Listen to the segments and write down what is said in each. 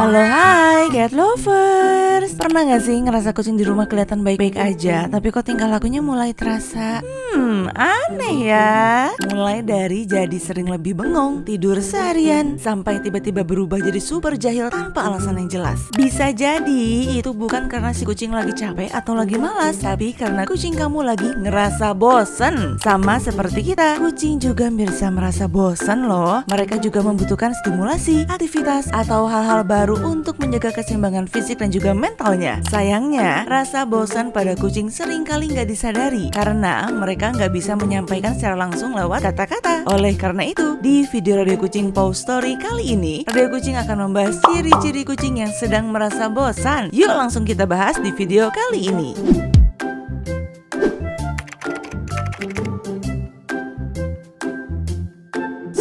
Halo hai cat lovers. Pernah gak sih ngerasa kucing di rumah kelihatan baik-baik aja, tapi kok tingkah lakunya mulai terasa aneh ya. Mulai dari jadi sering lebih bengong, tidur seharian, sampai tiba-tiba berubah jadi super jahil tanpa alasan yang jelas. Bisa jadi itu bukan karena si kucing lagi capek atau lagi malas, tapi karena kucing kamu lagi ngerasa bosen. Sama seperti kita, kucing juga bisa merasa bosen loh. Mereka juga membutuhkan stimulasi, aktivitas, atau hal-hal baru untuk menjaga keseimbangan fisik dan juga mentalnya. Sayangnya, rasa bosan pada kucing seringkali nggak disadari karena mereka nggak bisa menyampaikan secara langsung lewat kata-kata. Oleh karena itu, di video Radio Kucing Paw Story kali ini, Radio Kucing akan membahas ciri-ciri kucing yang sedang merasa bosan. Yuk langsung kita bahas di video kali ini.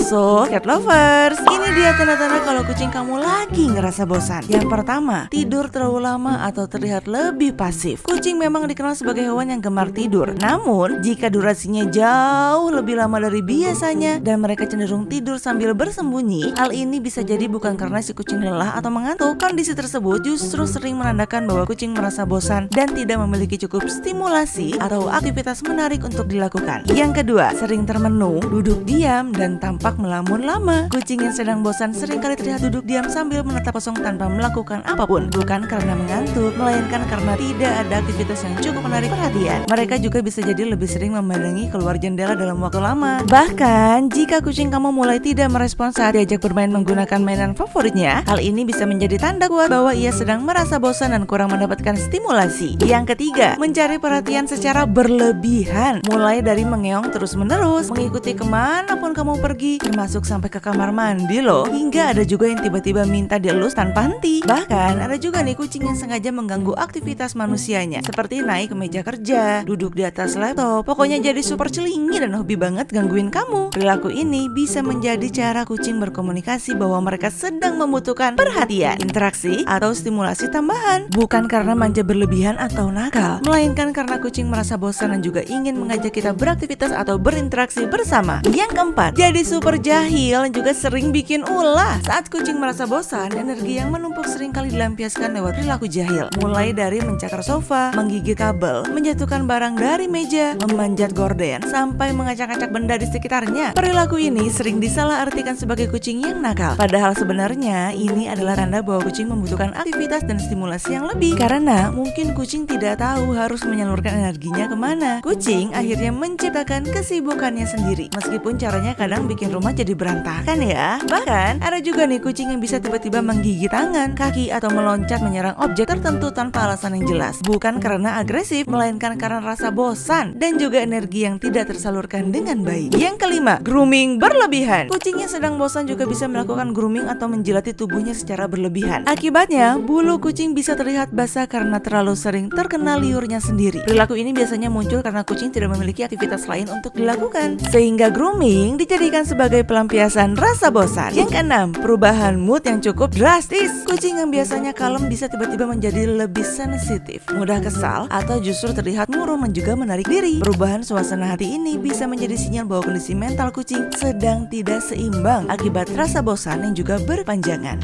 So, cat lovers, ini dia tanda-tanda kalau kucing kamu lagi ngerasa bosan. Yang pertama, tidur terlalu lama atau terlihat lebih pasif. Kucing memang dikenal sebagai hewan yang gemar tidur. Namun, jika durasinya jauh lebih lama dari biasanya dan mereka cenderung tidur sambil bersembunyi, hal ini bisa jadi bukan karena si kucing lelah atau mengantuk. Kondisi tersebut justru sering menandakan bahwa kucing merasa bosan dan tidak memiliki cukup stimulasi atau aktivitas menarik untuk dilakukan. Yang kedua, sering termenung, duduk diam, dan tampak melamun lama. Kucing yang sedang bosan seringkali terlihat duduk diam sambil menatap kosong tanpa melakukan apapun. Bukan karena mengantuk, melainkan karena tidak ada aktivitas yang cukup menarik perhatian. Mereka juga bisa jadi lebih sering memandangi keluar jendela dalam waktu lama. Bahkan, jika kucing kamu mulai tidak merespons saat diajak bermain menggunakan mainan favoritnya, hal ini bisa menjadi tanda kuat bahwa ia sedang merasa bosan dan kurang mendapatkan stimulasi. Yang ketiga, mencari perhatian secara berlebihan. Mulai dari mengeong terus-menerus, mengikuti kemanapun kamu pergi, termasuk sampai ke kamar mandi loh. Hingga ada juga yang tiba-tiba minta dielus tanpa henti. Bahkan ada juga nih kucing yang sengaja mengganggu aktivitas manusianya, seperti naik ke meja kerja, duduk di atas laptop. Pokoknya jadi super celingi dan hobi banget gangguin kamu. Perilaku ini bisa menjadi cara kucing berkomunikasi bahwa mereka sedang membutuhkan perhatian, interaksi, atau stimulasi tambahan. Bukan karena manja berlebihan atau nakal, melainkan karena kucing merasa bosan dan juga ingin mengajak kita beraktivitas atau berinteraksi bersama. Yang keempat, jadi super jahil dan juga sering bikin ulah. Saat kucing merasa bosan, energi yang menumpuk seringkali dilampiaskan lewat perilaku jahil. Mulai dari mencakar sofa, menggigit kabel, menjatuhkan barang dari meja, memanjat gorden, sampai mengacak-acak benda di sekitarnya. Perilaku ini sering disalahartikan sebagai kucing yang nakal. Padahal sebenarnya ini adalah tanda bahwa kucing membutuhkan aktivitas dan stimulasi yang lebih. Karena mungkin kucing tidak tahu harus menyalurkan energinya kemana. Kucing akhirnya menciptakan kesibukannya sendiri. Meskipun caranya kadang bikin rumah jadi berantakan ya. Bahkan ada juga nih kucing yang bisa tiba-tiba menggigit tangan, kaki, atau meloncat menyerang objek tertentu tanpa alasan yang jelas. Bukan karena agresif, melainkan karena rasa bosan dan juga energi yang tidak tersalurkan dengan baik. Yang kelima, grooming berlebihan. Kucing yang sedang bosan juga bisa melakukan grooming atau menjilati tubuhnya secara berlebihan. Akibatnya, bulu kucing bisa terlihat basah karena terlalu sering terkena liurnya sendiri. Perilaku ini biasanya muncul karena kucing tidak memiliki aktivitas lain untuk dilakukan, sehingga grooming dijadikan sebagai pelampiasan rasa bosan. Yang keenam, perubahan mood yang cukup drastis. Kucing yang biasanya kalem bisa tiba-tiba menjadi lebih sensitif, mudah kesal, atau justru terlihat murung dan juga menarik diri. Perubahan suasana hati ini bisa menjadi sinyal bahwa kondisi mental kucing sedang tidak seimbang akibat rasa bosan yang juga berpanjangan.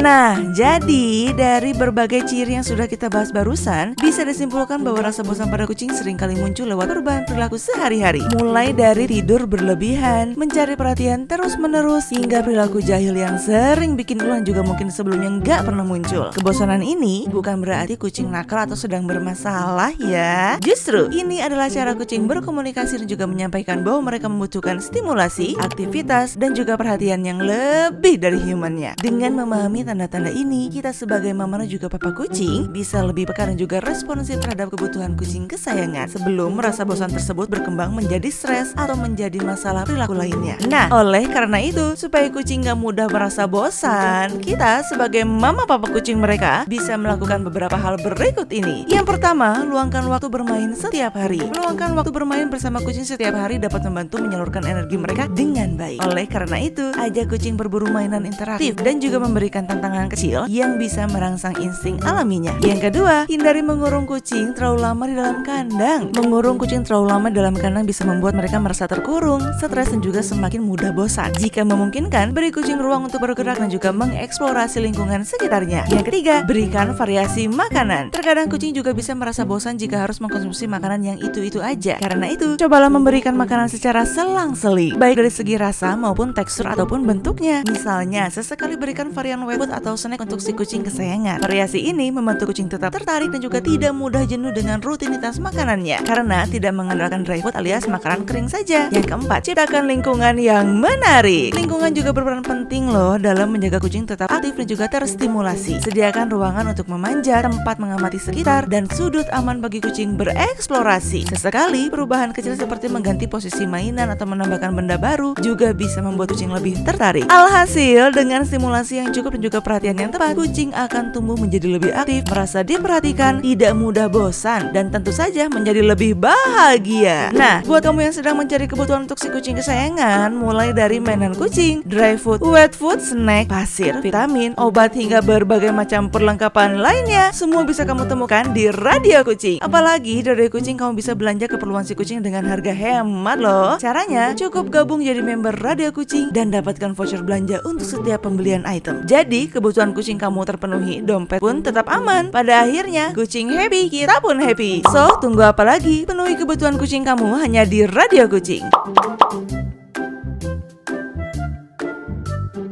Nah, jadi dari berbagai ciri yang sudah kita bahas barusan, bisa disimpulkan bahwa rasa bosan pada kucing seringkali muncul lewat perubahan perilaku sehari-hari. Mulai dari tidur berlebihan, mencari perhatian terus-menerus, hingga perilaku jahil yang sering bikin ulah juga mungkin sebelumnya nggak pernah muncul. Kebosanan ini bukan berarti kucing nakal atau sedang bermasalah ya. Justru, ini adalah cara kucing berkomunikasi dan juga menyampaikan bahwa mereka membutuhkan stimulasi, aktivitas, dan juga perhatian yang lebih dari humannya. Dengan memahami tanda-tanda ini, kita sebagai mama dan juga papa kucing bisa lebih peka dan juga responsif terhadap kebutuhan kucing kesayangan sebelum rasa bosan tersebut berkembang menjadi stres atau menjadi masalah perilaku lainnya. Nah, oleh karena itu, supaya kucing gak mudah merasa bosan, kita sebagai mama papa kucing mereka bisa melakukan beberapa hal berikut ini. Yang pertama, luangkan waktu bermain setiap hari. Meluangkan waktu bermain bersama kucing setiap hari dapat membantu menyalurkan energi mereka dengan baik. Oleh karena itu, ajak kucing berburu mainan interaktif dan juga memberikan memberikan tantangan kecil yang bisa merangsang insting alaminya. Yang kedua, hindari mengurung kucing terlalu lama di dalam kandang. Mengurung kucing terlalu lama di dalam kandang bisa membuat mereka merasa terkurung, stres, dan juga semakin mudah bosan. Jika memungkinkan, beri kucing ruang untuk bergerak dan juga mengeksplorasi lingkungan sekitarnya. Yang ketiga, berikan variasi makanan. Terkadang kucing juga bisa merasa bosan jika harus mengkonsumsi makanan yang itu-itu aja. Karena itu, cobalah memberikan makanan secara selang-seling, baik dari segi rasa maupun tekstur ataupun bentuknya. Misalnya, sesekali berikan varian wet food atau snack untuk si kucing kesayangan. Variasi ini membantu kucing tetap tertarik dan juga tidak mudah jenuh dengan rutinitas makanannya, karena tidak mengandalkan dry food alias makanan kering saja. Yang keempat, ciptakan lingkungan yang menarik. Lingkungan juga berperan penting loh dalam menjaga kucing tetap aktif dan juga terstimulasi. Sediakan ruangan untuk memanjat, tempat mengamati sekitar, dan sudut aman bagi kucing bereksplorasi. Sesekali, perubahan kecil seperti mengganti posisi mainan atau menambahkan benda baru juga bisa membuat kucing lebih tertarik. Alhasil, dengan stimulasi yang cukup dan juga perhatian yang tepat, kucing akan tumbuh menjadi lebih aktif, merasa diperhatikan, tidak mudah bosan, dan tentu saja menjadi lebih bahagia. Nah, buat kamu yang sedang mencari kebutuhan untuk si kucing kesayangan, mulai dari mainan kucing, dry food, wet food, snack, pasir, vitamin, obat, hingga berbagai macam perlengkapan lainnya, semua bisa kamu temukan di Radio Kucing. Apalagi di Radio Kucing kamu bisa belanja keperluan si kucing dengan harga hemat loh. Caranya, cukup gabung jadi member Radio Kucing dan dapatkan voucher belanja untuk setiap pembelian item. Jadi, kebutuhan kucing kamu terpenuhi, dompet pun tetap aman. Pada akhirnya, kucing happy, kita pun happy. So, tunggu apa lagi? Penuhi kebutuhan kucing kamu hanya di Radio Kucing.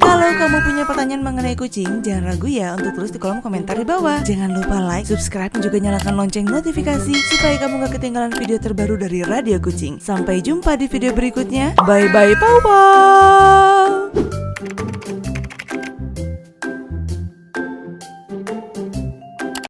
Kalau kamu punya pertanyaan mengenai kucing, jangan ragu ya untuk tulis di kolom komentar di bawah. Jangan lupa like, subscribe, dan juga nyalakan lonceng notifikasi supaya kamu gak ketinggalan video terbaru dari Radio Kucing. Sampai jumpa di video berikutnya. Bye-bye, pau-pau.